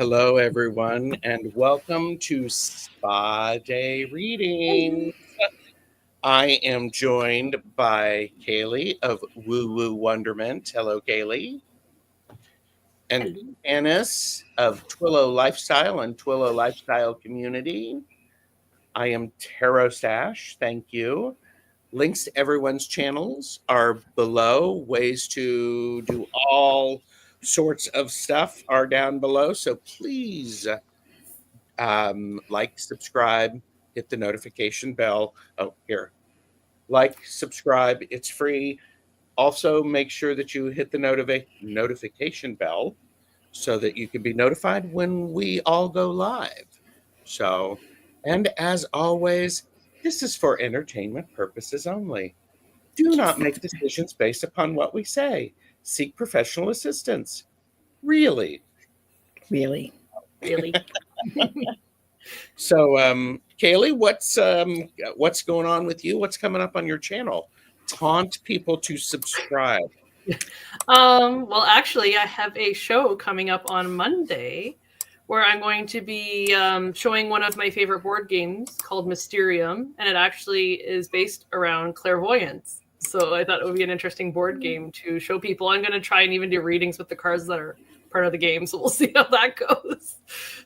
Hello, everyone, and welcome to Spa Day Reading. I am joined by Caleigh of Woo Woo Wonderment. Hello, Caleigh. And Tanys of Twillo Lifestyle and Twillo Lifestyle Community. I am Tarot Stash. Thank you. Links to everyone's channels are below. Ways to do all sorts of stuff are down below. So please like, subscribe, hit the notification bell. Oh, here. Like, subscribe. It's free. Also, make sure that you hit the notification bell so that you can be notified when we all go live. So, and as always, this is for entertainment purposes only. Do not make decisions based upon what we say. Seek professional assistance. Really. Really. So, Caleigh, what's going on with you? What's coming up on your channel? Taunt people to subscribe. Well, actually, I have a show coming up on Monday where I'm going to be showing one of my favorite board games called Mysterium, and it actually is based around clairvoyance. So I thought it would be an interesting board game to show people. I'm going to try and even do readings with the cards that are part of the game, so we'll see how that goes.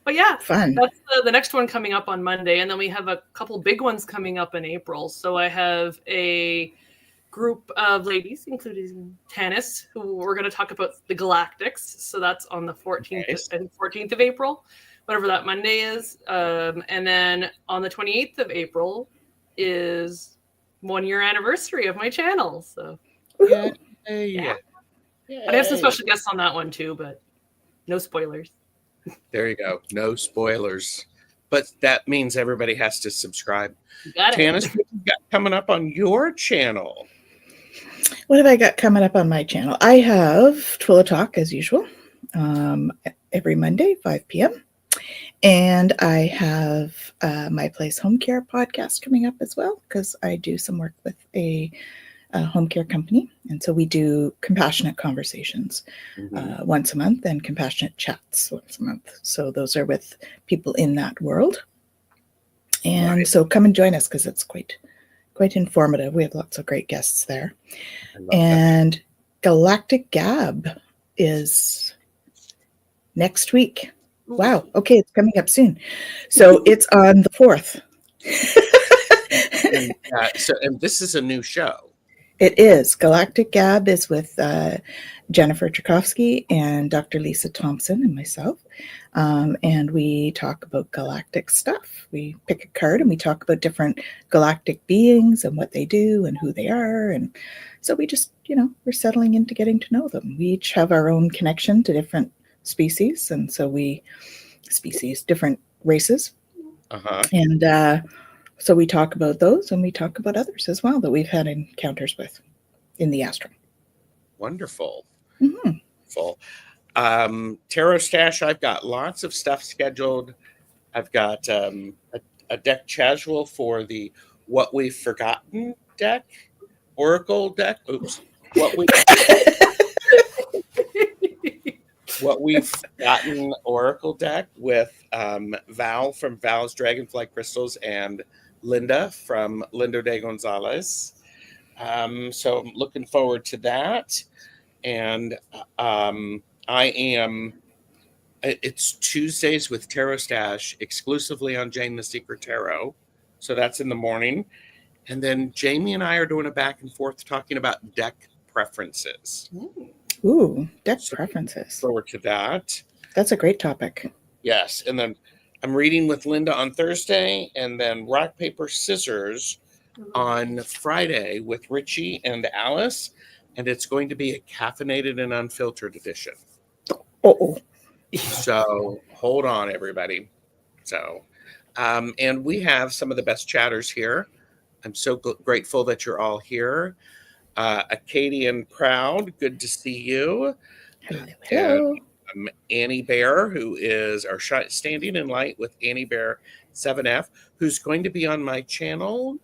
But yeah, fun. That's the next one coming up on Monday, and then we have a couple big ones coming up in April. So I have a group of ladies, including Tanys, who we're going to talk about the Galactics. So that's on the 14th, Nice. and 14th of April, whatever that Monday is. And then on the 28th of April is 1 year anniversary of my channel. So Yeah. I have some special guests on that one too, but no spoilers. There you go. No spoilers. But that means everybody has to subscribe. You got it. Tanys, what you got coming up on your channel? What have I got coming up on my channel? I have Twillo Talk as usual, every Monday, 5 p.m. And I have My Place Home Care podcast coming up as well, because I do some work with a home care company. And so we do compassionate conversations once a month and compassionate chats once a month. So those are with people in that world. And so come and join us, because it's quite informative. We have lots of great guests there. And Galactic Gab is next week. Wow. Okay, it's coming up soon. So it's on the 4th. And this is a new show. It is. Galactic Gab is with Jennifer Tchaikovsky and Dr. Lisa Thompson and myself. And we talk about galactic stuff. We pick a card and we talk about different galactic beings and what they do and who they are. And so we just, we're settling into getting to know them. We each have our own connection to different species. And so different races. And so we talk about those, and we talk about others as well that we've had encounters with in the astral. Wonderful. Mm-hmm. Full. Tarot Stash, I've got lots of stuff scheduled. I've got a deck casual for the What We've Forgotten deck, Oracle deck. Oops. What We've Forgotten Oracle deck with Val from Val's Dragonfly Crystals and Linda from Lindo de Gonzalez. So I'm looking forward to that. And it's Tuesdays with Tarot Stash exclusively on Jane the Secret Tarot. So that's in the morning. And then Jamie and I are doing a back and forth talking about deck preferences. Ooh, deck preferences. Forward to that. That's a great topic. Yes. And then I'm reading with Linda on Thursday, and then Rock, Paper, Scissors on Friday with Richie and Alice. And it's going to be a caffeinated and unfiltered edition. Oh. So hold on, everybody. So, and we have some of the best chatters here. I'm so grateful that you're all here. Acadian Proud, good to see you. Hello. And, Annie Bear, who is our Standing in Light with Annie Bear 7F, who's going to be on my channel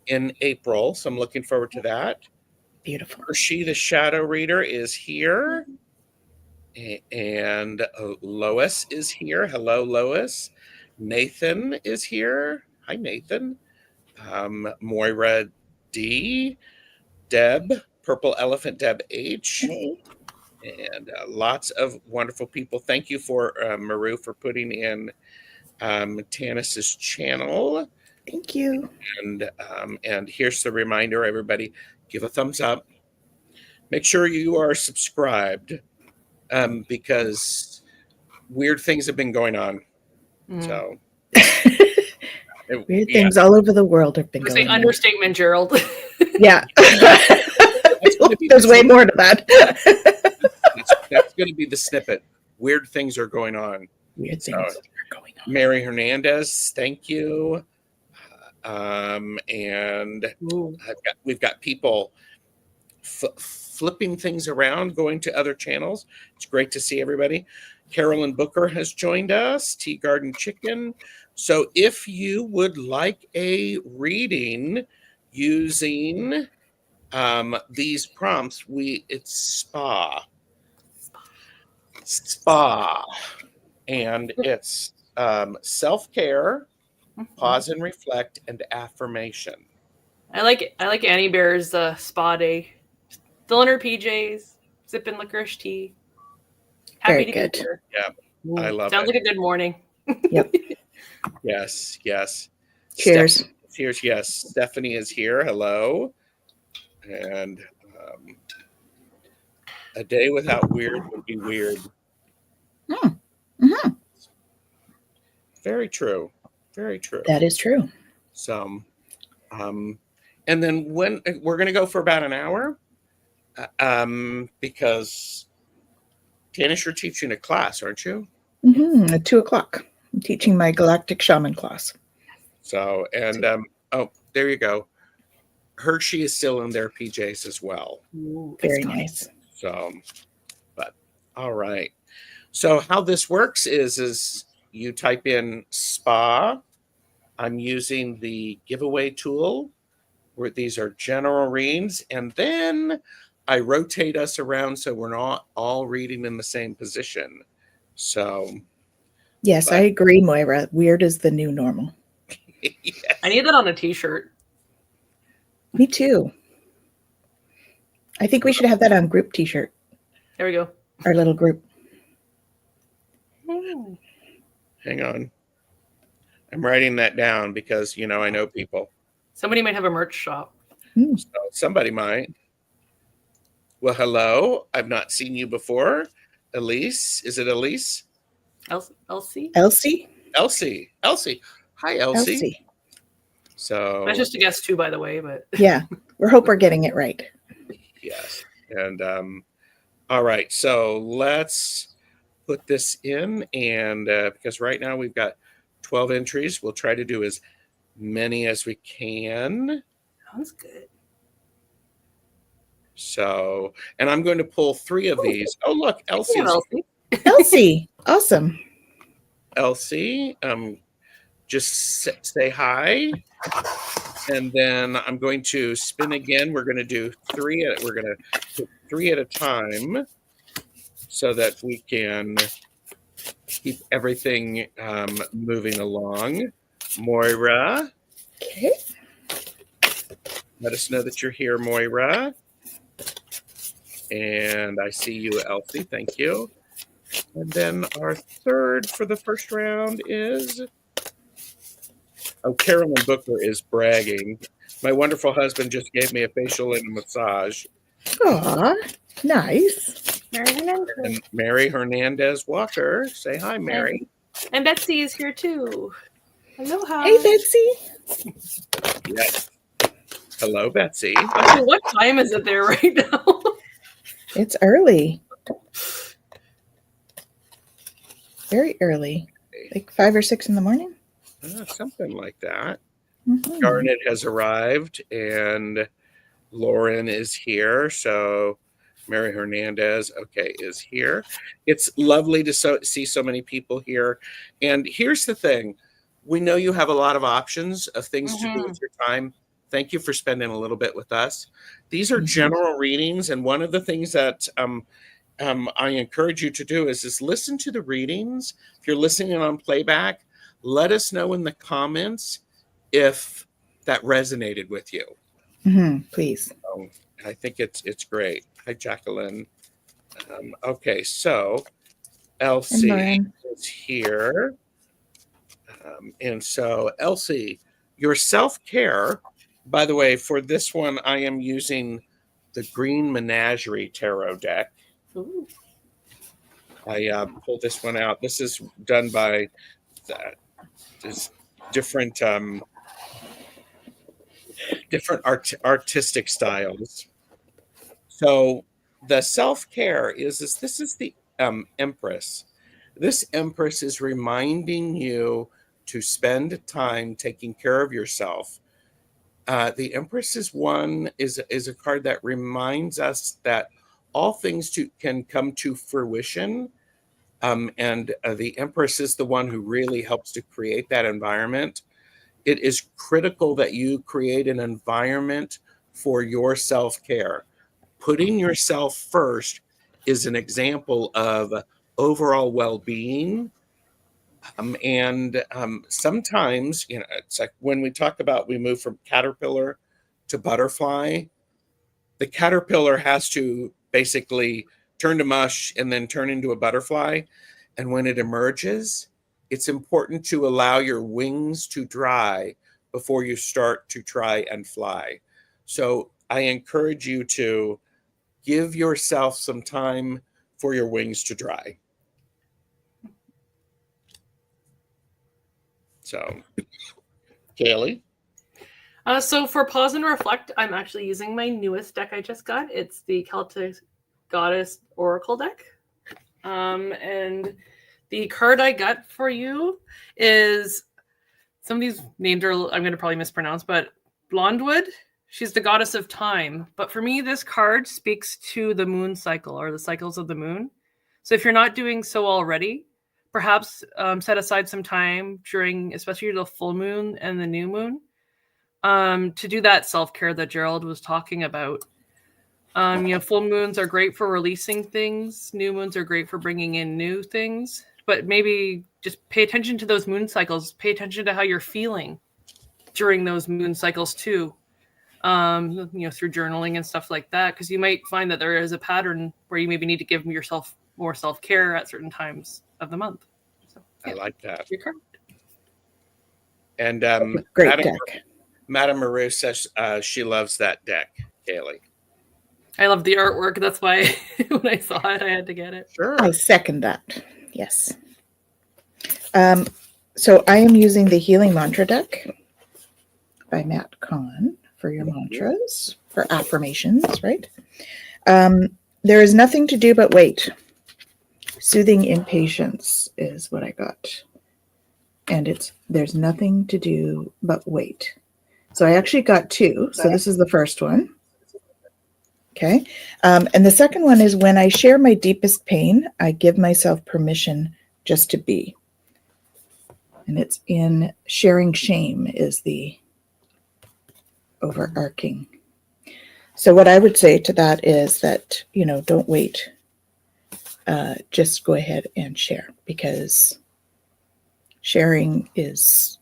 in April. So I'm looking forward to that. Beautiful. She, the Shadow Reader, is here. And Lois is here. Hello, Lois. Nathan is here. Hi, Nathan. Moira D. Deb, Purple Elephant Deb H. Hey. And lots of wonderful people. Thank you for Maru for putting in Tanys's channel. Thank you. And here's the reminder, everybody, give a thumbs up. Make sure you are subscribed because weird things have been going on. So weird things all over the world have been It's going an on. understatement, Gerald. Yeah. There's way more to that. That's going to be the snippet. Weird things are going on. Weird things are going on. Mary Hernandez, thank you. And we've got people flipping things around, going to other channels. It's great to see everybody. Carolyn Booker has joined us, Tea Garden Chicken. So if you would like a reading using these prompts, it's spa, and it's self-care, pause and reflect, and affirmation. I like Annie Bear's spa day. Still in her PJs, sipping licorice tea. Happy Very good. Yeah, I love Sounds it. like a good morning. Yep. Yes. Cheers. Cheers. Yes. Stephanie is here. Hello. And a day without weird would be weird. Mm-hmm. Very true. Very true. That is true. So, and then when we're going to go for about an hour, because Tanys, you're teaching a class, aren't you? Mm-hmm. At 2:00, I'm teaching my Galactic Shaman class. So, and oh, there you go. Hershey is still in their PJs as well. Ooh, Very nice. So, but all right. So how this works is you type in spa. I'm using the giveaway tool where these are general readings, and then I rotate us around so we're not all reading in the same position. So yes, I agree, Moira. Weird is the new normal. Yes. I need that on a t-shirt. Me too. I think we should have that on group t-shirt. There we go. Our little group. Hang on. I'm writing that down because, I know people. Somebody might have a merch shop. So somebody might. Well, hello. I've not seen you before. Elise. Is it Elise? Elsie? Elsie? Elsie. Hi, Elsie. So That's just a guess too, by the way, but yeah, we hope we're getting it right. Yes. And all right. So let's put this in, and because right now we've got 12 entries, we'll try to do as many as we can. Sounds good. So, and I'm going to pull 3 of these. Oh, look, Elsie. Elsie. Awesome. Elsie, just say hi. And then I'm going to spin again. We're going to do 3. We're going to do 3 at a time so that we can keep everything moving along. Moira. Okay. Let us know that you're here, Moira. And I see you, Elsie. Thank you. And then our third for the first round is... Oh, Carolyn Booker is bragging. My wonderful husband just gave me a facial and a massage. Aw, nice. And Mary Hernandez Walker. Say hi, Mary. And Betsy is here too. Aloha. Hey, Betsy. Yes. Hello, Betsy. Oh, what time is it there right now? It's early. Very early. Like 5 or 6 in the morning? Something like that. Mm-hmm. Garnet has arrived, and Lauren is here. So Mary Hernandez, is here. It's lovely to see so many people here. And here's the thing. We know you have a lot of options of things to do with your time. Thank you for spending a little bit with us. These are general readings, and one of the things that I encourage you to do is listen to the readings. If you're listening on playback, let us know in the comments if that resonated with you. Please. So I think it's great. Hi, Jacqueline. Okay, so Elsie is here. And so, Elsie, your self-care, by the way, for this one, I am using the Green Menagerie Tarot deck. Ooh. I pulled this one out. This is done by this different artistic styles. So the self-care is this is the Empress. This Empress is reminding you to spend time taking care of yourself. The Empress is a card that reminds us that all things can come to fruition. And the Empress is the one who really helps to create that environment. It is critical that you create an environment for your self-care. Putting yourself first is an example of overall well-being. And sometimes, it's like when we talk about we move from caterpillar to butterfly, the caterpillar has to basically turn to mush and then turn into a butterfly. And when it emerges, it's important to allow your wings to dry before you start to try and fly. So I encourage you to give yourself some time for your wings to dry. So, Caleigh? So for pause and reflect, I'm actually using my newest deck I just got. It's the Celtic Goddess Oracle deck. And the card I got for you is, some of these names are I'm going to probably mispronounce, but Blondewood. She's the goddess of time. But for me, this card speaks to the moon cycle, or the cycles of the moon. So if you're not doing so already, perhaps set aside some time during, especially the full moon and the new moon, to do that self-care that Gerald was talking about. Full moons are great for releasing things. New moons are great for bringing in new things. But maybe just pay attention to those moon cycles. Pay attention to how you're feeling during those moon cycles too. Through journaling and stuff like that, because you might find that there is a pattern where you maybe need to give yourself more self-care at certain times of the month. So, yeah. I like that. Your card. And great deck. Madame Maru says she loves that deck, Caleigh. I love the artwork. That's why when I saw it, I had to get it. Sure. I second that. Yes. So I am using the Healing Mantra deck by Matt Kahn for your mantras, for affirmations, right? There is nothing to do but wait. Soothing impatience is what I got. And there's nothing to do but wait. So I actually got two. So this is the first one. Okay. And the second one is, when I share my deepest pain, I give myself permission just to be. And it's in sharing shame is the overarching. So what I would say to that is that, don't wait. Just go ahead and share, because sharing is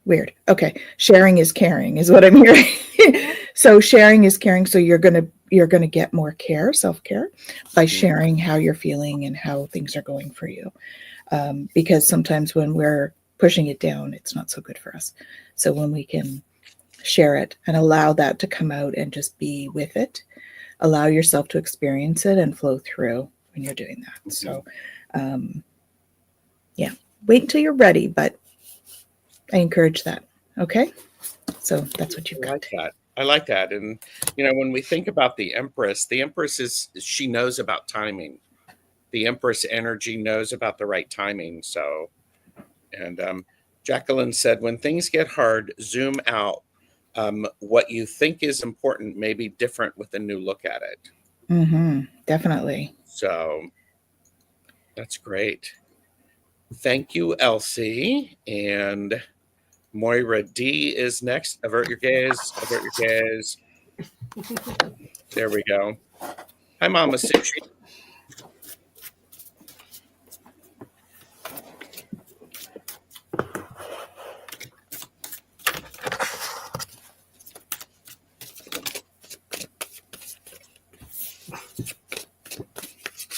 weird. Okay. Sharing is caring is what I'm hearing. So sharing is caring. So you're going to get more care, self-care, by sharing how you're feeling and how things are going for you. Because sometimes when we're pushing it down, it's not so good for us. So when we can share it and allow that to come out and just be with it, allow yourself to experience it and flow through when you're doing that. So, wait until you're ready, but I encourage that. Okay. So that's what you've got. I like that. And, when we think about the Empress she knows about timing. The Empress energy knows about the right timing. So, and Jacqueline said, when things get hard, zoom out. What you think is important may be different with a new look at it. Definitely. So that's great. Thank you, Elsie. And Moira D is next. Avert your gaze. Avert your gaze. There we go. Hi, Mama Sushi.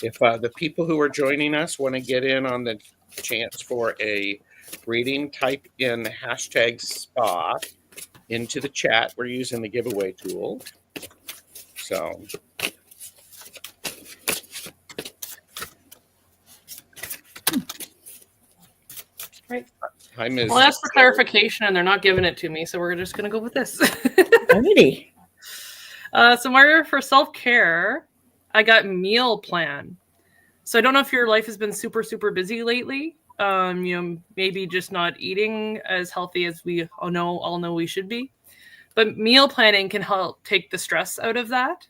If the people who are joining us want to get in on the chance for a reading, type in hashtag SPA into the chat. We're using the giveaway tool. So, Right. hi, Ms. Well, that's for clarification, and they're not giving it to me, so we're just going to go with this. Alrighty. So, Mario, for self-care, I got meal plan. So I don't know if your life has been super, super busy lately. Maybe just not eating as healthy as we all know we should be. But meal planning can help take the stress out of that.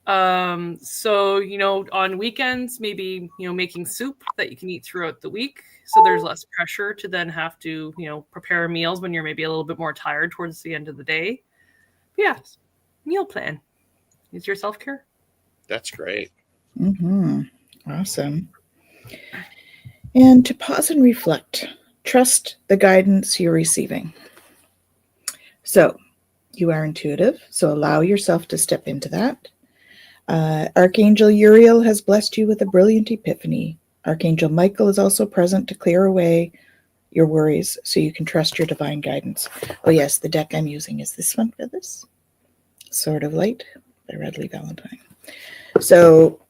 So, on weekends, maybe, making soup that you can eat throughout the week. So there's less pressure to then have to, prepare meals when you're maybe a little bit more tired towards the end of the day. But yeah, meal plan is your self-care. That's great. Mm-hmm. Awesome. And to pause and reflect, trust the guidance you're receiving. So you are intuitive, so allow yourself to step into that. Archangel Uriel has blessed you with a brilliant epiphany. Archangel Michael is also present to clear away your worries so you can trust your divine guidance. Oh yes, the deck I'm using is this one for this. Sword of Light by Redley Valentine. So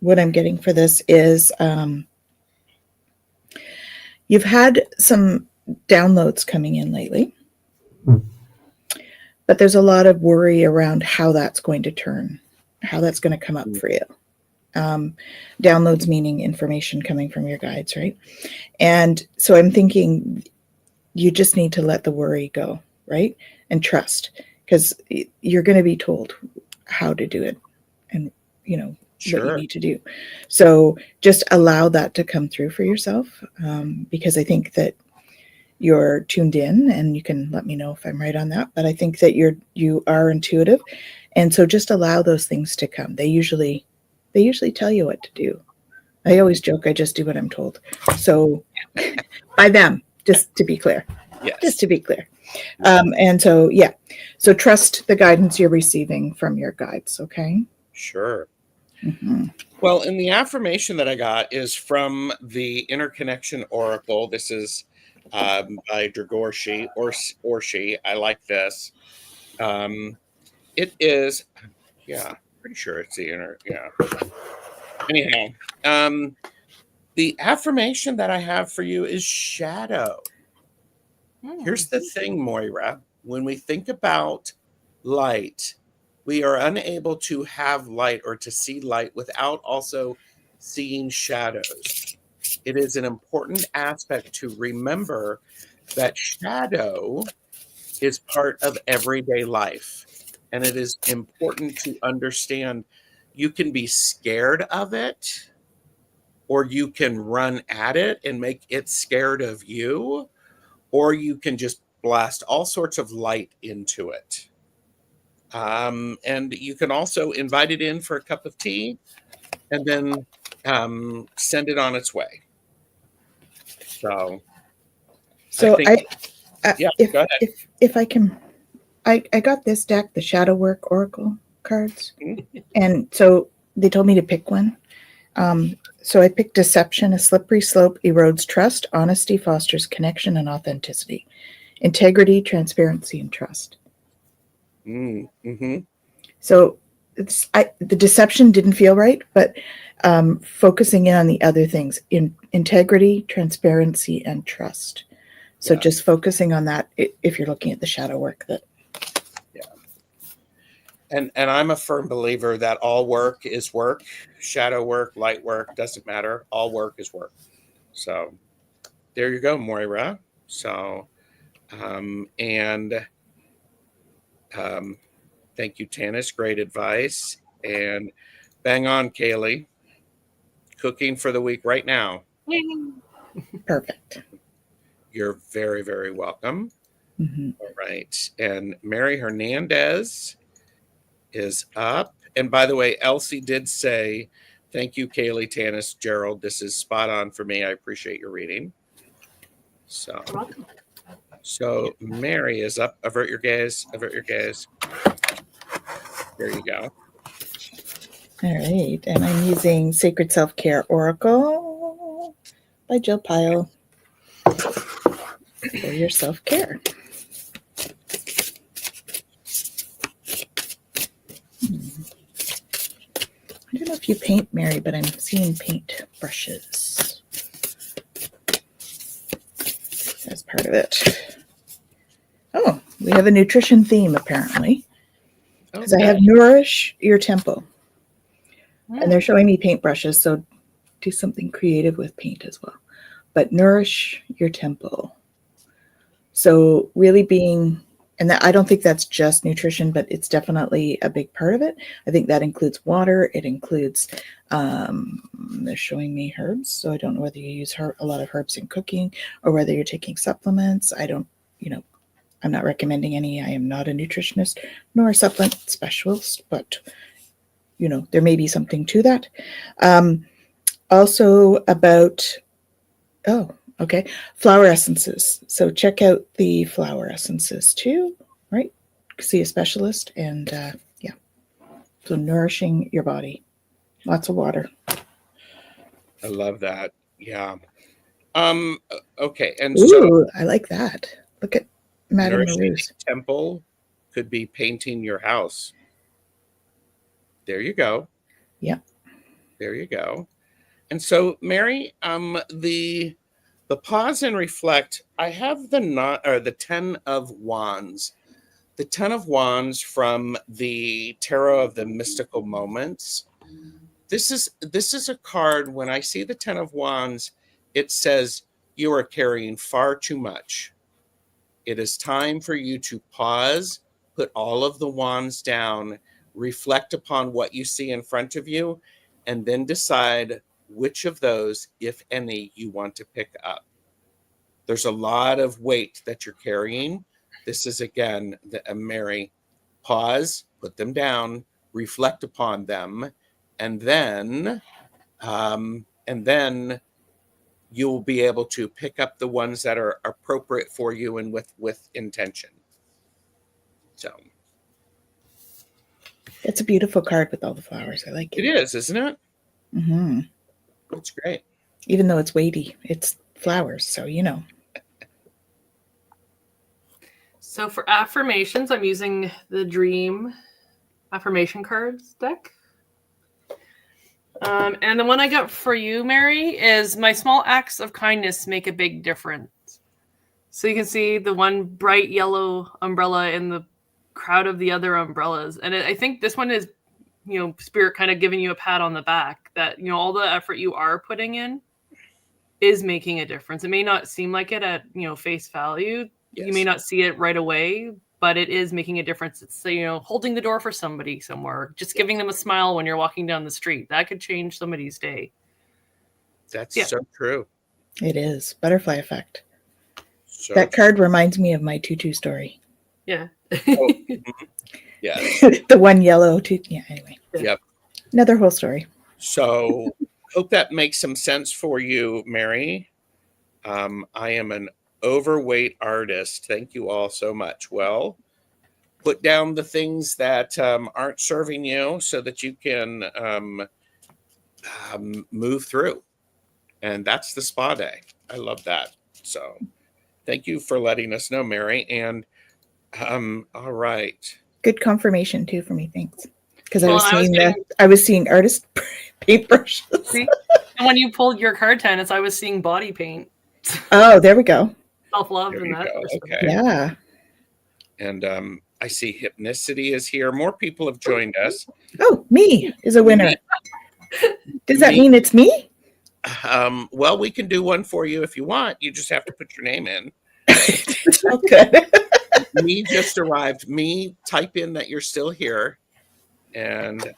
what I'm getting for this is you've had some downloads coming in lately, but there's a lot of worry around how that's going to turn, how that's going to come up for you. Downloads meaning information coming from your guides, right? And so I'm thinking you just need to let the worry go, right? And trust, because you're going to be told how to do it and, what you need to do. So just allow that to come through for yourself, because I think that you're tuned in, and you can let me know if I'm right on that. But I think that you are intuitive, and so just allow those things to come. They usually tell you what to do. I always joke, I just do what I'm told. So by them, just to be clear. Yes. Just to be clear. And so, yeah. So trust the guidance you're receiving from your guides, okay? Sure. Mm-hmm. Well, and the affirmation that I got is from the Interconnection Oracle. This is by Dragorshi or she. I like this. It is, yeah, pretty sure it's the yeah. Anyhow, the affirmation that I have for you is shadow. Here's the thing, Moira. When we think about light, we are unable to have light or to see light without also seeing shadows. It is an important aspect to remember that shadow is part of everyday life. And it is important to understand you can be scared of it, or you can run at it and make it scared of you, or you can just blast all sorts of light into it. And you can also invite it in for a cup of tea and then send it on its way. So I yeah, if, go ahead. if I can, I got this deck, the Shadow Work Oracle cards, and so they told me to pick one. So I picked Deception. A slippery slope erodes trust. Honesty fosters connection and authenticity. Integrity, transparency, and trust. Mm-hmm. So the deception didn't feel right, but focusing in on the other things, in integrity, transparency, and trust. So just focusing on that if you're looking at the shadow work. And I'm a firm believer that all work is work. Shadow work, light work, doesn't matter. All work is work. So there you go, Moira. So thank you, Tanys. Great advice. And bang on, Caleigh. Cooking for the week right now. Perfect. You're very, very welcome. Mm-hmm. All right. And Mary Hernandez is up. And by the way, Elsie did say, thank you, Caleigh, Tanys, Gerald. This is spot on for me. I appreciate your reading. So, You're welcome. so Mary is up. Avert your gaze. Avert your gaze. There you go. All right. And I'm using Sacred Self-Care Oracle by Jill Pyle for your self-care. I don't know if you paint, Mary, but I'm seeing paint brushes as part of it. Oh, we have a nutrition theme, apparently. Because I have Nourish Your Temple. And they're showing me paint brushes, so do something creative with paint as well. But Nourish Your Temple. So really being, and that, I don't think that's just nutrition, but it's definitely a big part of it. I think that includes water. It includes, they're showing me herbs. So I don't know whether you use a lot of herbs in cooking or whether you're taking supplements. I don't, I'm not recommending any. I am not a nutritionist nor a supplement specialist, but there may be something to that. Also about, flower essences. So check out the flower essences too, right? See a specialist and yeah. So nourishing your body. Lots of water. I love that. Yeah. Okay. And Ooh, so I like that. Look at Madame nourishing Marouche. temple could be painting your house. There you go. Yeah. There you go. And so, Mary, the pause and reflect. I have the 10 of Wands. The 10 of Wands from the Tarot of the Mystical Moments. This is a card. When I see the 10 of Wands, it says you are carrying far too much. It is time for you to pause, put all of the wands down, reflect upon what you see in front of you, and then decide which of those, if any, you want to pick up. There's a lot of weight that you're carrying. This is, again, Mary, pause, put them down, reflect upon them, and then you'll be able to pick up the ones that are appropriate for you and with intention. So it's a beautiful card with all the flowers. I like it. It is, isn't it? Mm-hmm. It's great. Even though it's weighty, it's flowers, so So for affirmations, I'm using the Dream affirmation cards deck. And the one I got for you, Mary, is my small acts of kindness make a big difference. So you can see the one bright yellow umbrella in the crowd of the other umbrellas. And I think this one is, Spirit kind of giving you a pat on the back that, all the effort you are putting in is making a difference. It may not seem like it at, face value. Yes. You may not see it right away, but it is making a difference. It's, holding the door for somebody somewhere, just giving them a smile when you're walking down the street. That could change somebody's day. That's so true. It is. Butterfly effect. So that card reminds me of my tutu story. Yeah. Yes. The one yellow tutu. Yeah, anyway. Yep. Another whole story. So hope that makes some sense for you, Mary. I am an overweight artist. Thank you all so much. Well, put down the things that aren't serving you so that you can move through. And that's the spa day. I love that. So thank you for letting us know, Mary. And all right. Good confirmation too for me. Thanks. Because I was seeing artist paintbrushes. See? And when you pulled your card, Tanys, I was seeing body paint. Oh, there we go. Self-love in that. Okay. Yeah. And I see Hypnicity is here. More people have joined us. Oh, me is a winner. Does that mean it's me? Well, we can do one for you if you want. You just have to put your name in. Okay. Me just arrived. Me, type in that you're still here. And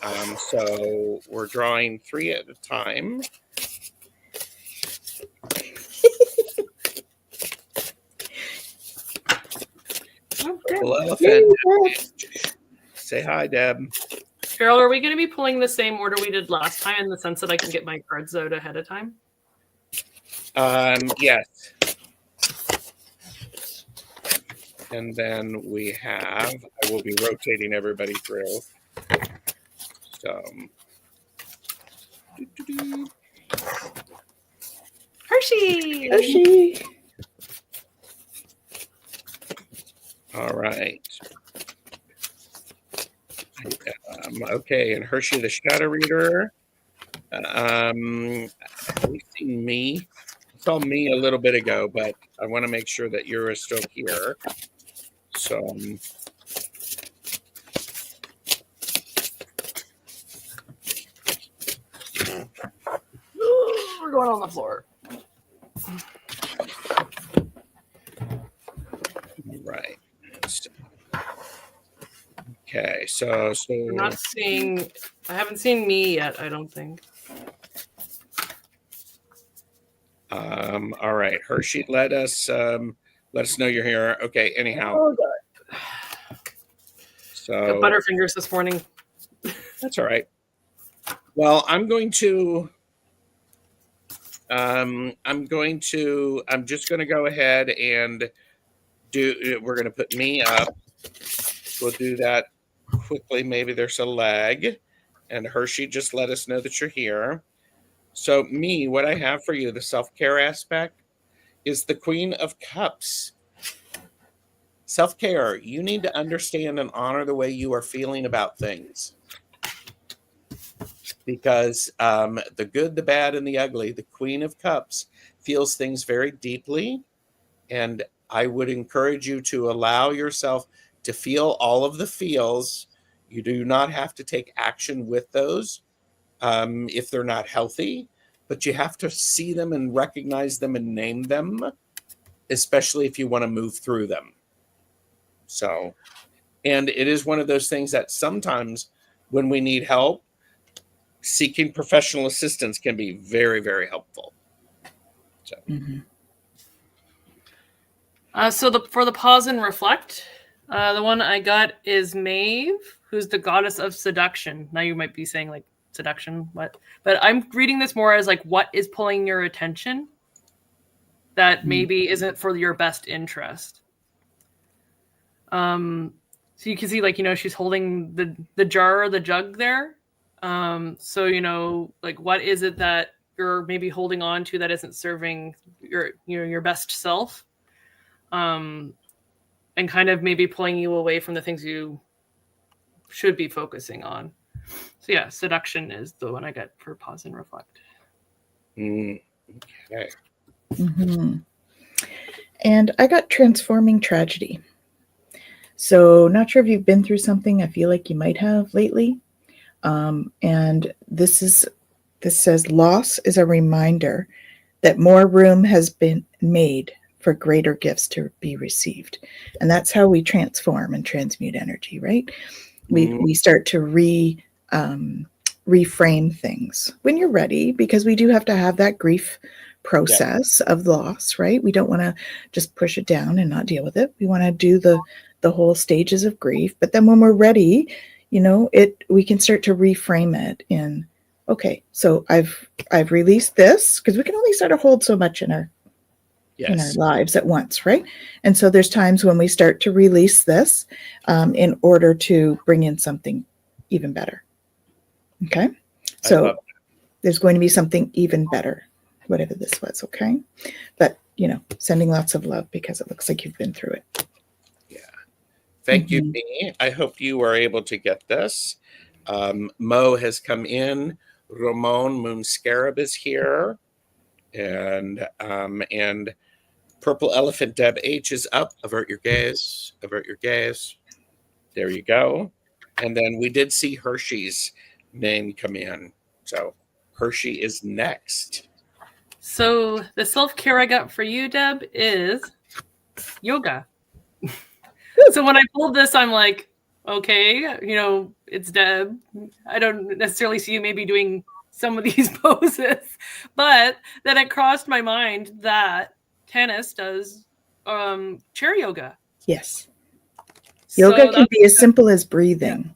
so we're drawing 3 at a time. Oh, Little elephant. Say hi, Deb. Gerald, are we going to be pulling the same order we did last time in the sense that I can get my cards out ahead of time? Yes. And then we have, I will be rotating everybody through. So, Hershey! Hershey! All right. Okay, and Hershey the Shadow Reader. Have we seen me? I saw me a little bit ago, but I want to make sure that you're still here. So, we're going on the floor. right. Okay, so I'm not seeing. I haven't seen me yet. I don't think. All right, Hershey, let us know you're here. Okay, anyhow. Oh God. So got butterfingers this morning. That's all right. Well, I'm just going to go ahead and we're going to put me up. We'll do that quickly. Maybe there's a lag. And Hershey, just let us know that you're here. So me, what I have for you, the self-care aspect, is the Queen of Cups. Self-care, you need to understand and honor the way you are feeling about things. Because the good, the bad, and the ugly, the Queen of Cups feels things very deeply. And I would encourage you to allow yourself to feel all of the feels. You do not have to take action with those if they're not healthy, but you have to see them and recognize them and name them, especially if you want to move through them. So, and it is one of those things that sometimes when we need help, seeking professional assistance can be very, very helpful. So, for the pause and reflect, the one I got is Maeve, who's the goddess of seduction. Now you might be saying like seduction, what? But I'm reading this more as like what is pulling your attention that maybe isn't for your best interest. So you can see like, she's holding the jar or the jug there. So, like what is it that you're maybe holding on to that isn't serving your best self? And kind of maybe pulling you away from the things you should be focusing on. So yeah, seduction is the one I got for pause and reflect. Okay. And I got transforming tragedy. So not sure if you've been through something. I feel like you might have lately. And this says loss is a reminder that more room has been made for greater gifts to be received. And that's how we transform and transmute energy, right? We start to reframe things when you're ready, because we do have to have that grief process of loss, right? We don't want to just push it down and not deal with it. We want to do the whole stages of grief. But then when we're ready, we can start to reframe it in, okay, so I've released this, because we can only sort of hold so much in our lives at once, right? And so there's times when we start to release this in order to bring in something even better. Okay, so there's going to be something even better, whatever this was. Okay, but sending lots of love, because it looks like you've been through it. Yeah, thank you, Bea. I hope you were able to get this. Mo has come in. Ramon Moon Scarab is here, and Purple Elephant Deb H is up. Avert your gaze. Avert your gaze. There you go. And then we did see Hershey's name come in. So Hershey is next. So the self-care I got for you, Deb, is yoga. So when I pulled this, I'm like, okay, it's Deb. I don't necessarily see you maybe doing some of these poses, but then it crossed my mind that Tanys does chair yoga. Yes. Yoga can be as simple as breathing,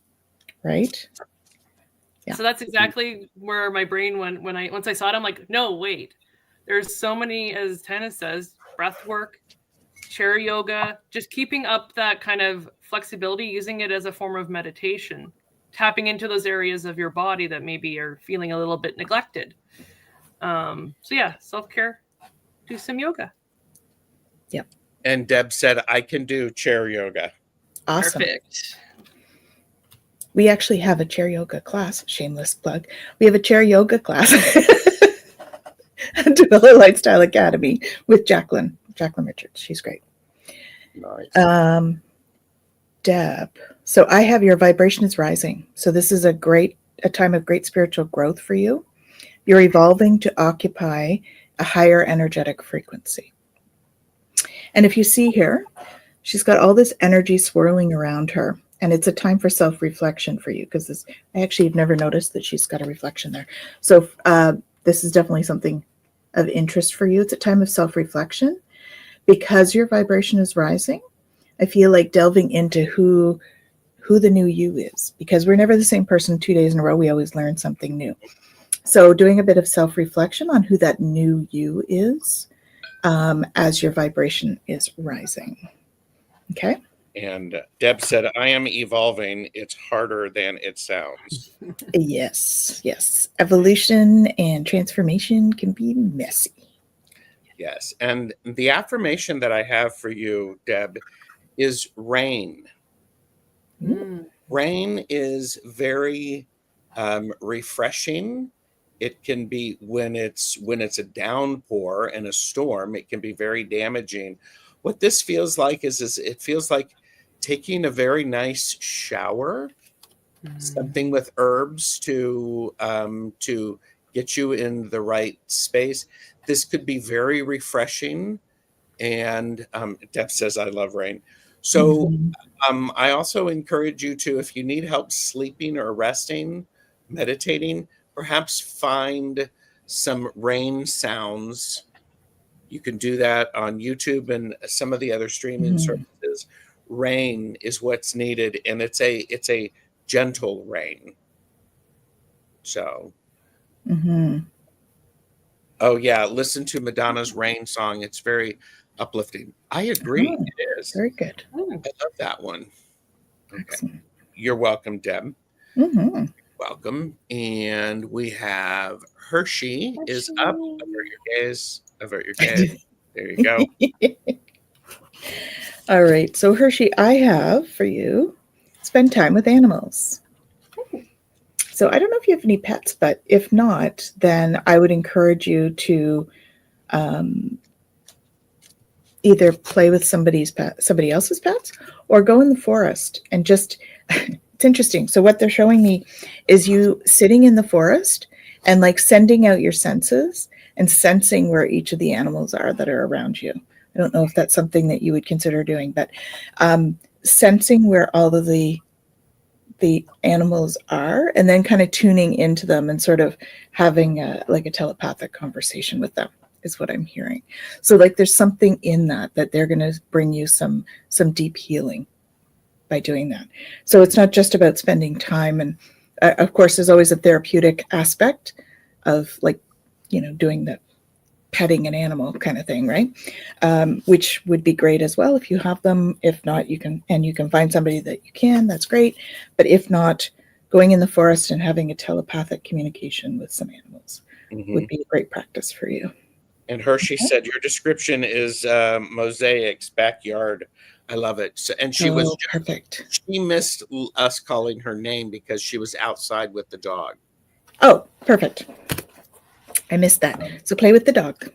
right? Yeah. So that's exactly where my brain went once I saw it. I'm like, no, wait. There's so many, as Tanys says, breath work, chair yoga, just keeping up that kind of flexibility, using it as a form of meditation, tapping into those areas of your body that maybe are feeling a little bit neglected. So yeah, self-care, do some yoga. Yep. And Deb said, I can do chair yoga. Awesome. Perfect. We actually have a chair yoga class. Shameless plug. We have a chair yoga class at Develop Lifestyle Academy with Jacqueline Richards. She's great. Nice. Deb, so I have your vibration is rising. So this is a time of great spiritual growth for you. You're evolving to occupy a higher energetic frequency. And if you see here, she's got all this energy swirling around her. And it's a time for self-reflection for you, because I actually have never noticed that she's got a reflection there. So this is definitely something of interest for you. It's a time of self-reflection. Because your vibration is rising, I feel like delving into who the new you is, because we're never the same person 2 days in a row. We always learn something new. So doing a bit of self-reflection on who that new you is as your vibration is rising. Okay. And Deb said, I am evolving. It's harder than it sounds. Yes. Evolution and transformation can be messy. Yes. And the affirmation that I have for you, Deb, is rain. Rain is very refreshing. It can be when it's a downpour and a storm, it can be very damaging. What this feels like is it feels like taking a very nice shower, something with herbs to get you in the right space. This could be very refreshing. And Deb says, I love rain. So I also encourage you to, if you need help sleeping or resting, meditating, perhaps find some rain sounds. You can do that on YouTube and some of the other streaming services. Rain is what's needed, and it's a gentle rain. So, oh yeah, listen to Madonna's Rain song. It's very uplifting. I agree. It is. Very good. I love that one. Okay. Excellent. You're welcome, Deb. Welcome. And we have Hershey is up. Avert your gaze. There you go. All right. So Hershey, I have for you, spend time with animals. So I don't know if you have any pets, but if not, then I would encourage you to either play with somebody else's pets, or go in the forest and just, it's interesting. So what they're showing me is you sitting in the forest and like sending out your senses and sensing where each of the animals are that are around you. I don't know if that's something that you would consider doing, but sensing where all of the animals are, and then kind of tuning into them and sort of having a telepathic conversation with them is what I'm hearing. So like there's something in that they're going to bring you some deep healing by doing that. So it's not just about spending time, and of course there's always a therapeutic aspect of doing the petting an animal kind of thing, right? Which would be great as well if you have them. If not, you can find somebody that you can, that's great. But if not, going in the forest and having a telepathic communication with some animals would be a great practice for you. And Hershey said, your description is Mosaic's backyard. I love it. So, and she was perfect. She missed us calling her name because she was outside with the dog. Oh, perfect. I missed that. So play with the dog.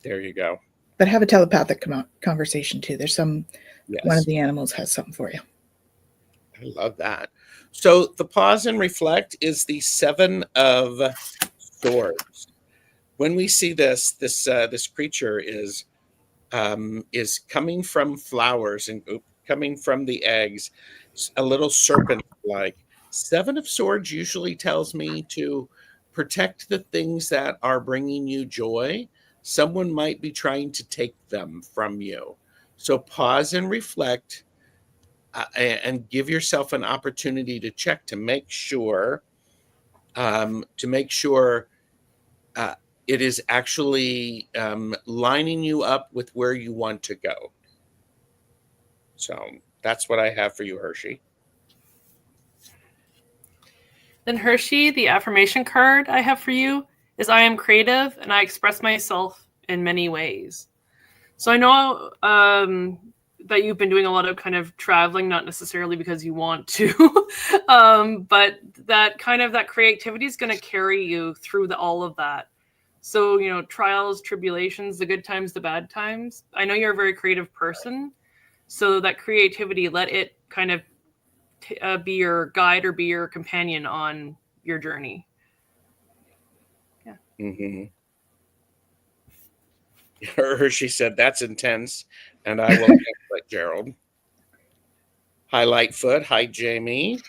There you go. But have a telepathic conversation too. There's one of the animals has something for you. I love that. So the pause and reflect is the 7 of Swords. When we see this creature is coming from flowers and coming from the eggs, a little serpent-like. 7 of Swords usually tells me to protect the things that are bringing you joy. Someone might be trying to take them from you. So pause and reflect and give yourself an opportunity to check to make sure to make sure it is actually lining you up with where you want to go. So that's what I have for you, Hershey. Then Hershey, the affirmation card I have for you is I am creative and I express myself in many ways. So I know that you've been doing a lot of kind of traveling, not necessarily because you want to, but that creativity is going to carry you through all of that. So, trials, tribulations, the good times, the bad times. I know you're a very creative person. So that creativity, let it kind of be your guide or be your companion on your journey. Yeah. Mm-hmm. Hershey said, that's intense. And I will handle it, Gerald. Hi, Lightfoot. Hi, Jamie.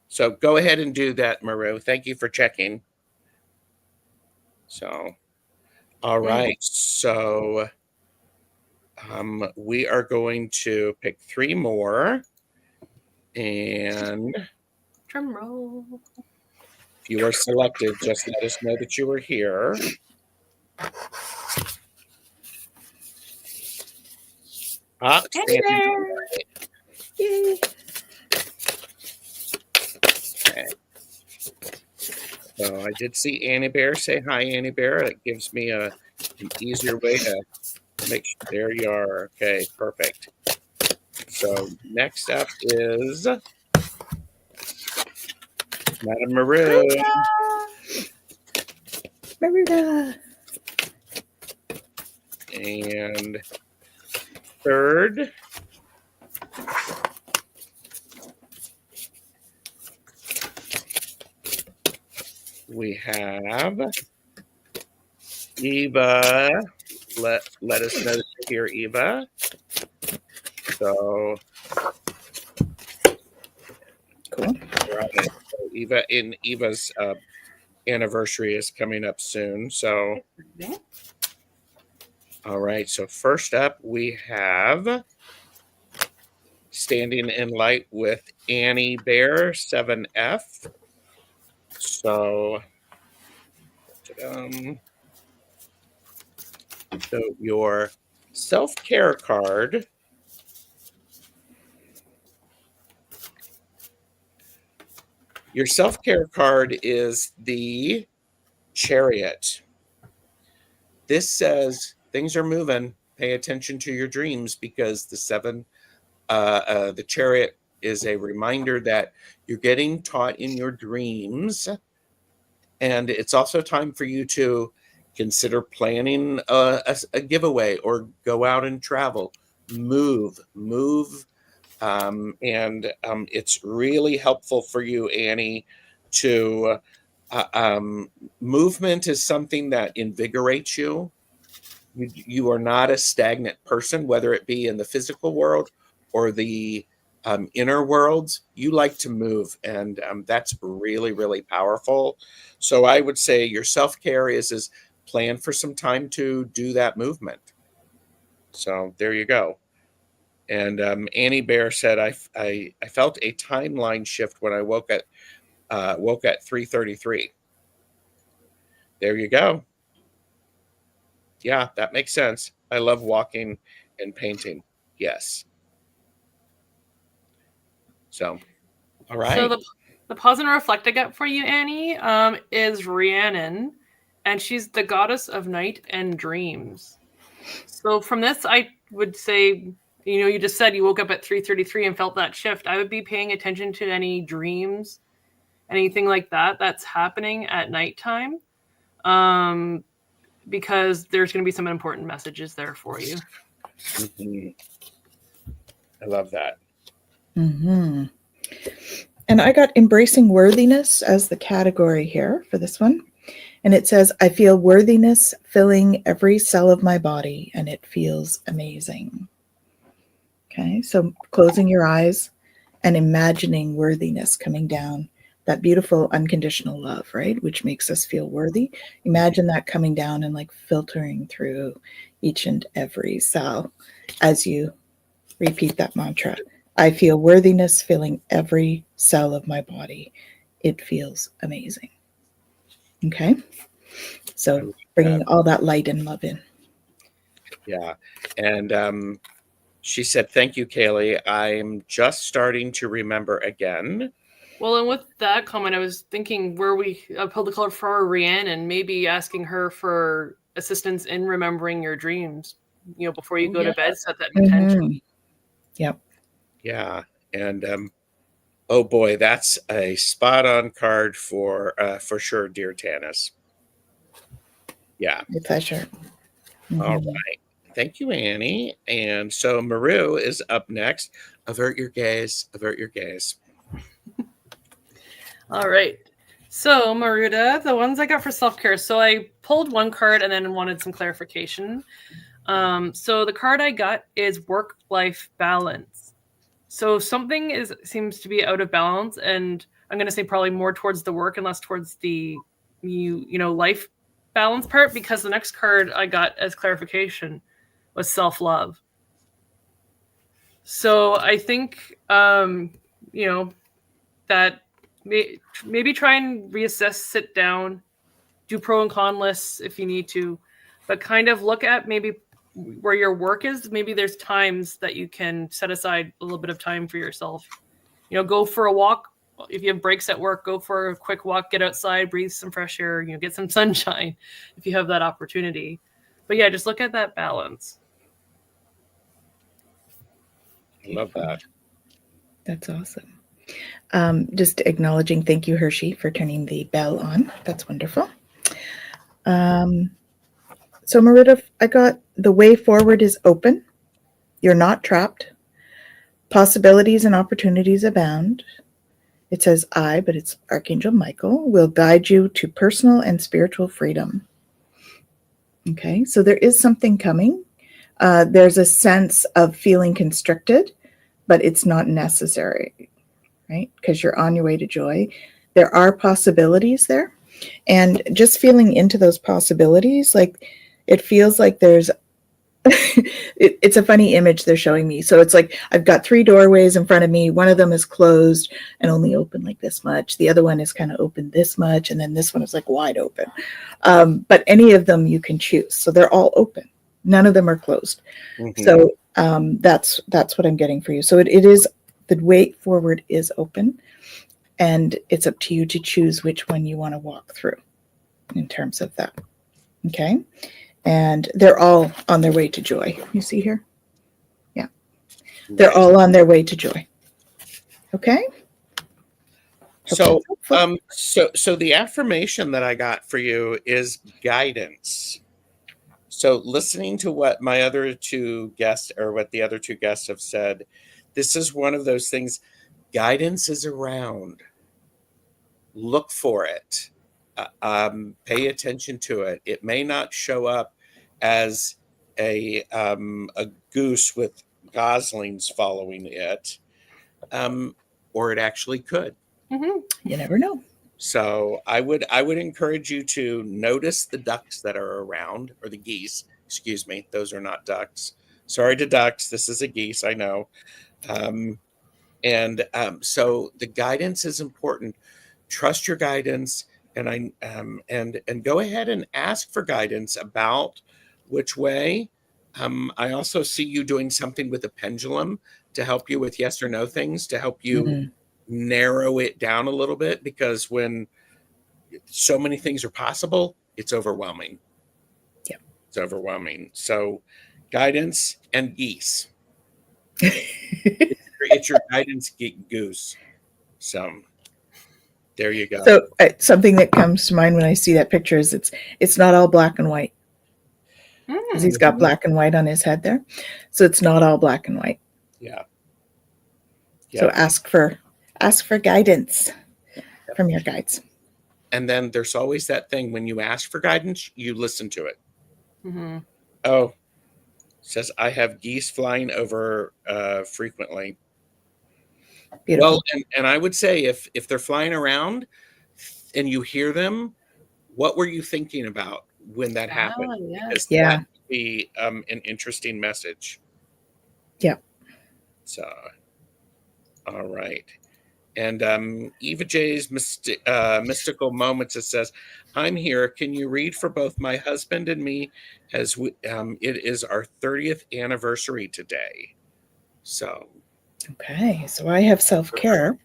So go ahead and do that, Maru. Thank you for checking. So, all right. So we are going to pick 3 more. And drum roll. If you are selected, just let us know that you are here. Annie Bear. Yay. Okay. So I did see Annie Bear. Say hi, Annie Bear. It gives me an easier way to make sure. There you are. Okay, perfect. So next up is Madame Maru. Maruda. And third, we have Eva. Let us know that you're here, Eva. So Cool. Right. So Eva's anniversary is coming up soon. So all right. So first up, we have Standing in Light with Annie Bear 7F. So your self-care card is the Chariot. This says things are moving. Pay attention to your dreams, because the Chariot is a reminder that you're getting taught in your dreams. And it's also time for you to consider planning a giveaway or go out and travel. Move. And it's really helpful for you, Annie, to movement is something that invigorates you. You are not a stagnant person, whether it be in the physical world or the inner worlds. You like to move, and that's really, really powerful. So I would say your self-care is plan for some time to do that movement. So there you go. And Annie Bear said, I felt a timeline shift when I woke at 3:33. There you go. Yeah, that makes sense. I love walking and painting. Yes. So, all right. So the pause and reflect I got for you, Annie, is Rhiannon, and she's the goddess of night and dreams. So from this, I would say, you just said you woke up at 3:33 and felt that shift. I would be paying attention to any dreams, anything like that that's happening at nighttime, because there's going to be some important messages there for you. Mm-hmm. I love that. Mm-hmm. And I got embracing worthiness as the category here for this one. And it says, I feel worthiness filling every cell of my body, and it feels amazing. Okay, so closing your eyes and imagining worthiness coming down, that beautiful unconditional love, right? Which makes us feel worthy. Imagine that coming down and like filtering through each and every cell as you repeat that mantra. I feel worthiness filling every cell of my body. it feels amazing. Okay? So like bringing that. all that light and love in. Yeah. And she said, "Thank you, Caleigh. I'm just starting to remember again." Well, and with that comment, I was thinking where we pulled the color for Rhiannon, maybe asking her for assistance in remembering your dreams. Before you Oh, go yeah. to bed, set that intention. Yep. Yeah. And oh boy, that's a spot on card for sure, dear Tanys. Yeah. My pleasure. All Mhm. right. Thank you, Annie. And so Maru is up next. Avert your gaze. Avert your gaze. All right. So, Maruda, the ones I got for self care. So, I pulled one card and then wanted some clarification. So, the card I got is work life balance. So, something seems to be out of balance, and I'm going to say probably more towards the work and less towards the life balance part, because the next card I got as clarification was self love. So, I think that maybe try and reassess, sit down, do pro and con lists if you need to, but kind of look at maybe where your work is. Maybe there's times that you can set aside a little bit of time for yourself. Go for a walk. If you have breaks at work, go for a quick walk, get outside, breathe some fresh air, get some sunshine if you have that opportunity. But yeah, just look at that balance. I love that. That's awesome. Just acknowledging, thank you, Hershey, for turning the bell on. That's wonderful. So, Marita, I got the way forward is open. You're not trapped. Possibilities and opportunities abound. It says I, but it's Archangel Michael, will guide you to personal and spiritual freedom. Okay, so there is something coming. There's a sense of feeling constricted, but it's not necessary, right? Because you're on your way to joy. There are possibilities there. And just feeling into those possibilities, like it feels like there's it's a funny image they're showing me. So it's like I've got 3 doorways in front of me. One of them is closed and only open like this much. The other one is kind of open this much, and then this one is like wide open. But any of them you can choose. So they're all open. None of them are closed. Mm-hmm. So that's what I'm getting for you. So it is, the way forward is open, and it's up to you to choose which one you want to walk through in terms of that. Okay. And they're all on their way to joy. You see here? Yeah. They're Right. all on their way to joy. Okay? So so the affirmation that I got for you is guidance. So listening to what my other two guests, or what the other two guests have said, this is one of those things. Guidance is around. Look for it. Pay attention to it. It may not show up as a goose with goslings following it, or it actually could. Mm-hmm. You never know. So I would encourage you to notice the ducks that are around, or the geese. Excuse me, those are not ducks. Sorry to ducks. This is a geese. I know. So the guidance is important. Trust your guidance, and go ahead and ask for guidance about which way. I also see you doing something with a pendulum to help you with yes or no things, to help you narrow it down a little bit, because when so many things are possible, it's overwhelming. Yeah. It's overwhelming. So guidance and geese. It's your guidance goose. So there you go. So something that comes to mind when I see that picture is it's not all black and white. Because he's got black and white on his head there. So it's not all black and white. Yeah. So ask for guidance from your guides. And then there's always that thing, when you ask for guidance, you listen to it. Mm-hmm. Oh, says I have geese flying over frequently. Beautiful. Well, and I would say if they're flying around and you hear them, what were you thinking about when that happened? Yeah. Because Yeah. that would be an interesting message. Yeah. So, all right. And Eva J's Mystical Moments, it says, I'm here. Can you read for both my husband and me as it is our 30th anniversary today? So. Okay, so I have self-care.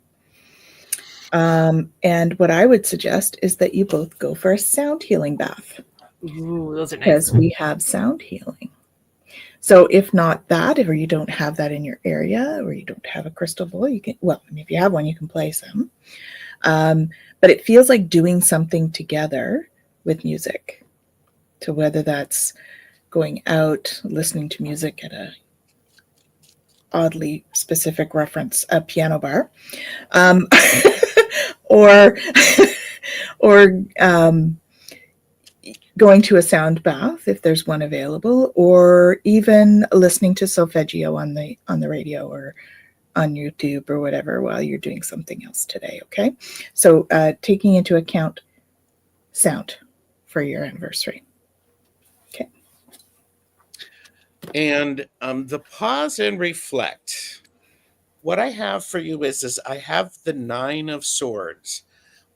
And what I would suggest is that you both go for a sound healing bath. Ooh, those are nice. Because we have sound healing. So if not that, or you don't have that in your area, or you don't have a crystal bowl, you can, well, I mean, if you have one, you can play some. But it feels like doing something together with music. So whether that's going out, listening to music at a oddly specific reference, a piano bar, or or going to a sound bath if there's one available, or even listening to solfeggio on the radio or on YouTube or whatever while you're doing something else today. Okay, so taking into account sound for your anniversary. Okay. And the pause and reflect. What I have for you is I have the 9 of Swords.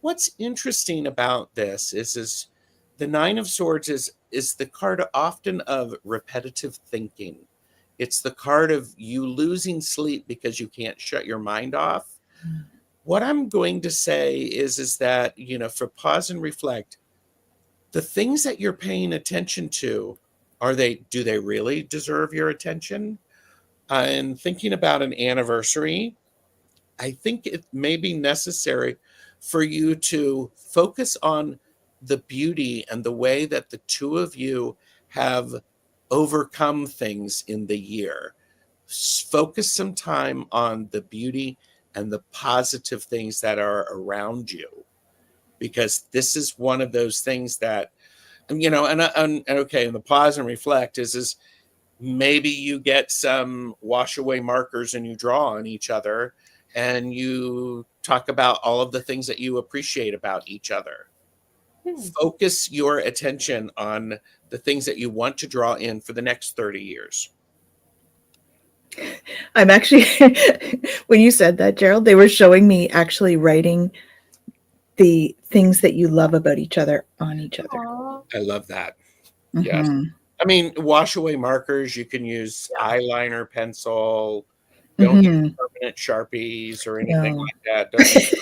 What's interesting about this is the 9 of Swords is the card often of repetitive thinking. It's the card of you losing sleep because you can't shut your mind off. What I'm going to say is that, for pause and reflect, the things that you're paying attention to, do they really deserve your attention? And thinking about an anniversary, I think it may be necessary for you to focus on the beauty and the way that the two of you have overcome things in the year. Focus some time on the beauty and the positive things that are around you, because this is one of those things that, and okay, and the pause and reflect is maybe you get some wash away markers and you draw on each other and you talk about all of the things that you appreciate about each other. Focus your attention on the things that you want to draw in for the next 30 years. I'm actually, when you said that, Gerald, they were showing me actually writing the things that you love about each other on each other. Aww. I love that. Mm-hmm. Yes. I mean, wash away markers, you can use eyeliner, pencil. Don't use permanent Sharpies or anything like that. Don't use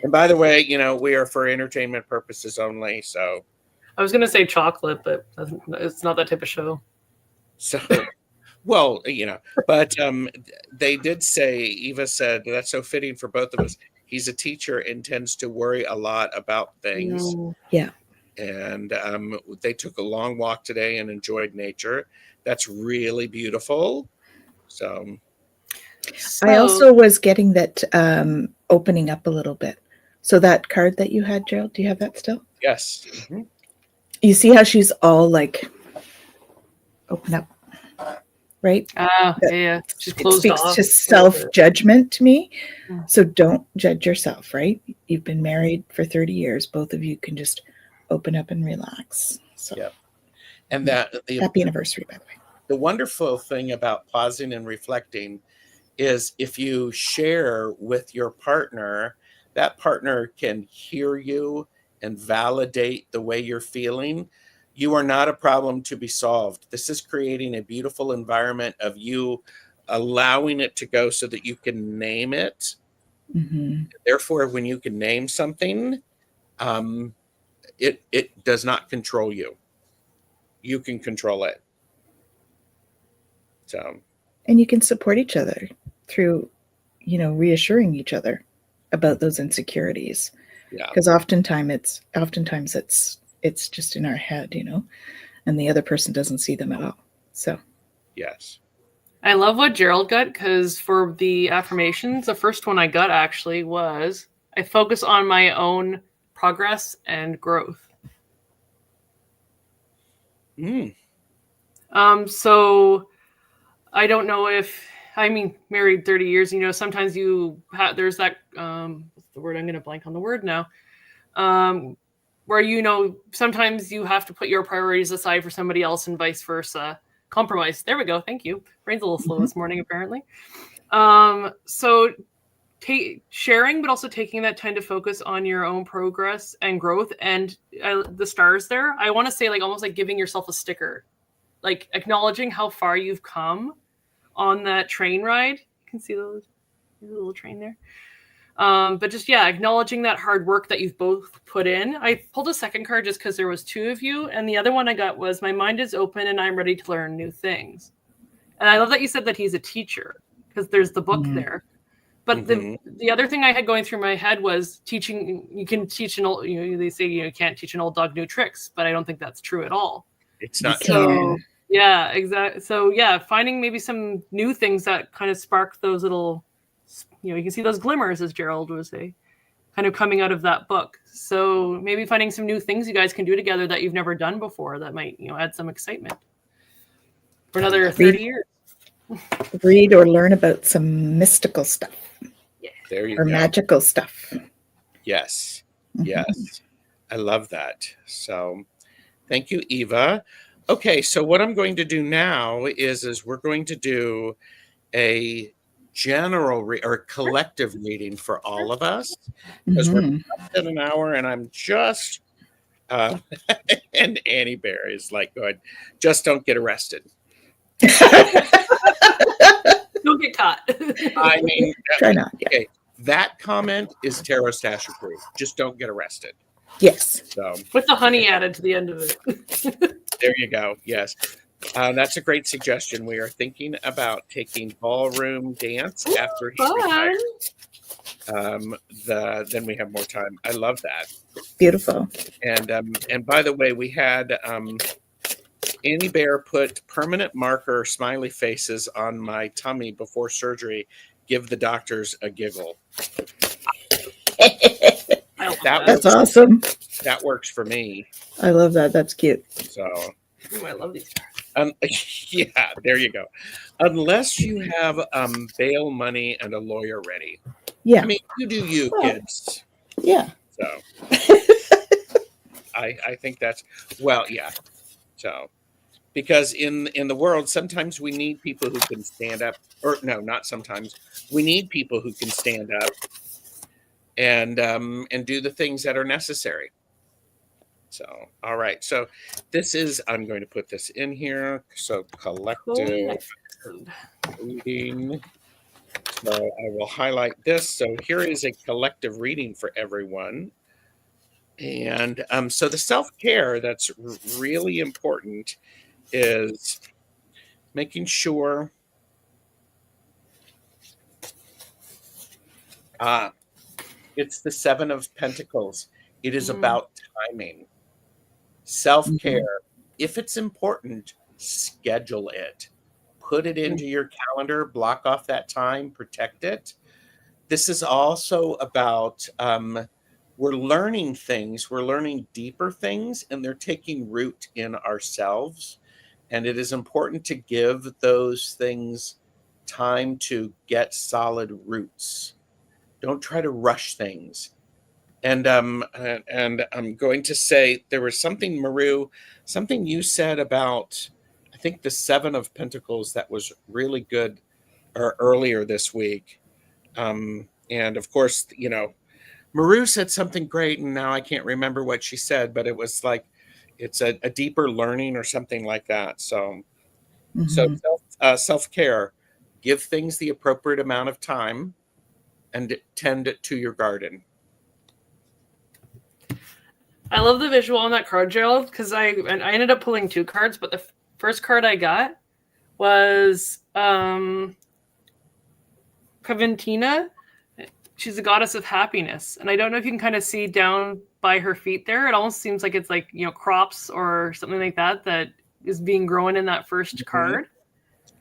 and by the way, we are for entertainment purposes only. So I was going to say chocolate, but it's not that type of show. So, well, but they did say, Eva said, that's so fitting for both of us. He's a teacher and tends to worry a lot about things. Yeah. And they took a long walk today and enjoyed nature. That's really beautiful. So I also was getting that opening up a little bit. So that card that you had, Gerald, do you have that still? Yes. Mm-hmm. You see how she's all like open up, right? Yeah. She's closed off. It speaks to self-judgment to me. So don't judge yourself, right? You've been married for 30 years. Both of you can just open up and relax. So yeah. And that happy anniversary, by the way. The wonderful thing about pausing and reflecting is if you share with your partner, that partner can hear you and validate the way you're feeling. You are not a problem to be solved. This is creating a beautiful environment of you allowing it to go so that you can name it. Mm-hmm. Therefore, when you can name something, it does not control you. You can control it. So, and you can support each other through, reassuring each other about those insecurities. Yeah. Because oftentimes it's just in our head, and the other person doesn't see them at all. So, yes. I love what Gerald got, because for the affirmations, the first one I got actually was, I focus on my own progress and growth. So I don't know if, married 30 years, sometimes there's that, what's the word? I'm going to blank on the word now. Where, sometimes you have to put your priorities aside for somebody else and vice versa. Compromise. There we go. Thank you. Brain's a little slow this morning, apparently. So sharing, but also taking that time to focus on your own progress and growth. And the stars there, I want to say like almost like giving yourself a sticker, like acknowledging how far you've come on that train ride. You can see the little train there. But just, yeah, acknowledging that hard work that you've both put in. I pulled a second card just because there was two of you. And the other one I got was, my mind is open and I'm ready to learn new things. And I love that you said that he's a teacher, because there's the book there. But the other thing I had going through my head was teaching. You can teach an old, they say you can't teach an old dog new tricks, but I don't think that's true at all. It's not so. Yeah, exactly. So yeah, finding maybe some new things that kind of spark those little, you can see those glimmers, as Gerald would say, kind of coming out of that book. So maybe finding some new things you guys can do together that you've never done before that might, add some excitement for another 30 years. Read or learn about some mystical stuff. Yeah. There you or go. Magical stuff. Yes. Yes. I love that. So thank you, Eva. Okay, so what I'm going to do now is we're going to do a general or collective reading for all of us, because we're at an hour and I'm just and Annie Bear is like going, just don't get arrested. Don't get caught. I mean, try not. Okay, that comment is Tarot Stash approved. Just don't get arrested. Yes. So with the honey added to the end of it. There you go. Yes. That's a great suggestion. We are thinking about taking ballroom dance after he retires. Then we have more time. I love that. Beautiful. And by the way, we had Annie Bear put permanent marker smiley faces on my tummy before surgery. Give the doctors a giggle. That's awesome. That works for me. I love that. That's cute. So, I love these cards. Yeah, there you go. Unless you have bail money and a lawyer ready. Yeah. I mean, you do you, kids. Yeah. So, I think that's, well, yeah. So, because in the world, sometimes we need people who can stand up, or no, not sometimes. We need people who can stand up and do the things that are necessary. So, all right. So this is, I'm going to put this in here. So collective reading. So I will highlight this. So here is a collective reading for everyone. And so the self-care that's really important is making sure it's the Seven of Pentacles. It is about timing. Self-care. If it's important, schedule it. Put it into your calendar, block off that time, protect it. This is also about we're learning things, we're learning deeper things, and they're taking root in ourselves. And it is important to give those things time to get solid roots. Don't try to rush things. And I'm going to say there was something, Maru, something you said about, I think, the Seven of Pentacles that was really good earlier this week. And of course, Maru said something great, and now I can't remember what she said, but it was like it's a deeper learning or something like that. So, self-care, give things the appropriate amount of time, and tend to your garden. I love the visual on that card, Gerald, because I ended up pulling two cards, but the first card I got was Caventina. She's a goddess of happiness. And I don't know if you can kind of see down by her feet there. It almost seems like it's like, crops or something like that is being grown in that first card.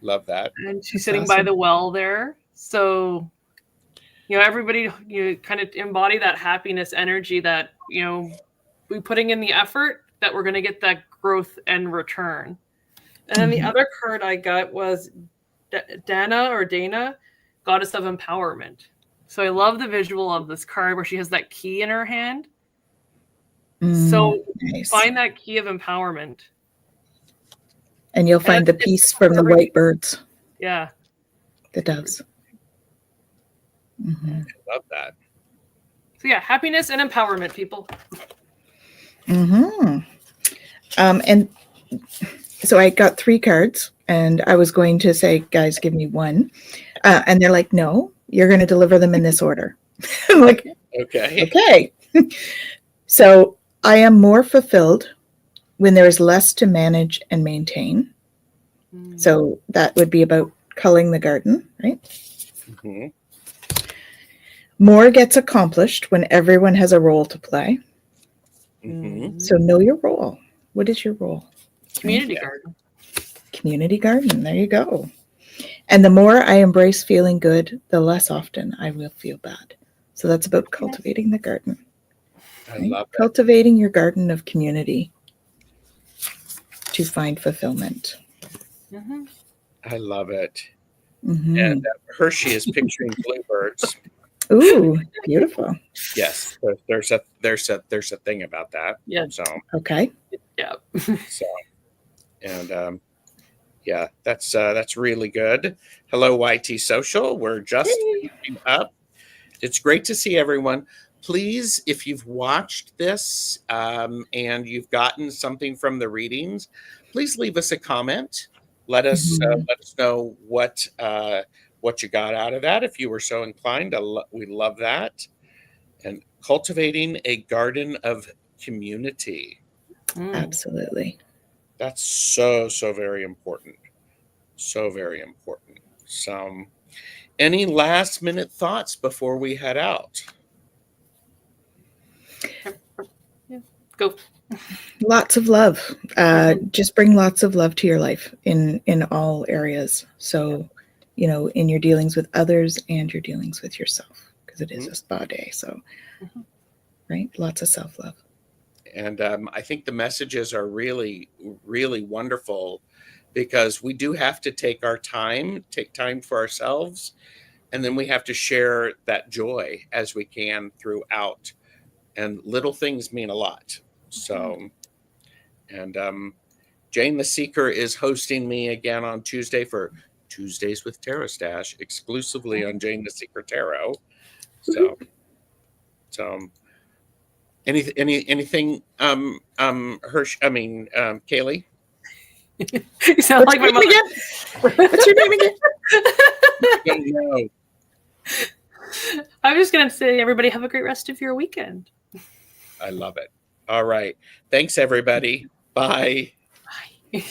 Love that. And she's sitting by the well there. So, everybody, kind of embody that happiness energy that, we putting in the effort that we're going to get that growth and return. And then the other card I got was Dana, goddess of empowerment. So I love the visual of this card where she has that key in her hand. So nice. Find that key of empowerment. And you'll find the peace from the white birds. Yeah. The doves. Mm-hmm. I love that. So yeah, happiness and empowerment, people. Mm-hmm. And so I got 3 cards, and I was going to say, guys, give me one. And they're like, no, you're going to deliver them in this order. I'm like, Okay. okay. So I am more fulfilled when there is less to manage and maintain. So that would be about culling the garden, right? Mm-hmm. More gets accomplished when everyone has a role to play. Mm-hmm. So know your role. What is your role? Community Yeah. garden. Community garden. There you go. And the more I embrace feeling good, the less often I will feel bad. So that's about cultivating the garden. I Right? love it. Cultivating your garden of community to find fulfillment. Mm-hmm. I love it. Mm-hmm. And Hershey is picturing bluebirds. Ooh, beautiful. Yes, there's a thing about that. Yeah. So Okay. Yeah. so and yeah, that's really good. Hello, YT Social. We're just Hey. finishing up. It's great to see everyone. Please, if you've watched this and you've gotten something from the readings, please leave us a comment. Let us know what you got out of that. If you were so inclined, we love that. And cultivating a garden of community. Absolutely. That's so very important. So very important. So, any last minute thoughts before we head out? Yeah. Go. Lots of love. Just bring lots of love to your life in all areas. So, in your dealings with others and your dealings with yourself, because it is a spa day. So, right, lots of self love. And I think the messages are really, really wonderful because we do have to take time for ourselves, and then we have to share that joy as we can throughout. And little things mean a lot. So, and Jane the Seeker is hosting me again on Tuesday for Tuesdays with Tarot Stash, exclusively on Jane the Seeker Tarot. So, so anything, Caleigh? You sound What's like your my name mother. again? What's your name again? I don't know. I'm just gonna say, everybody have a great rest of your weekend. I love it. All right. Thanks, everybody. Bye. Bye.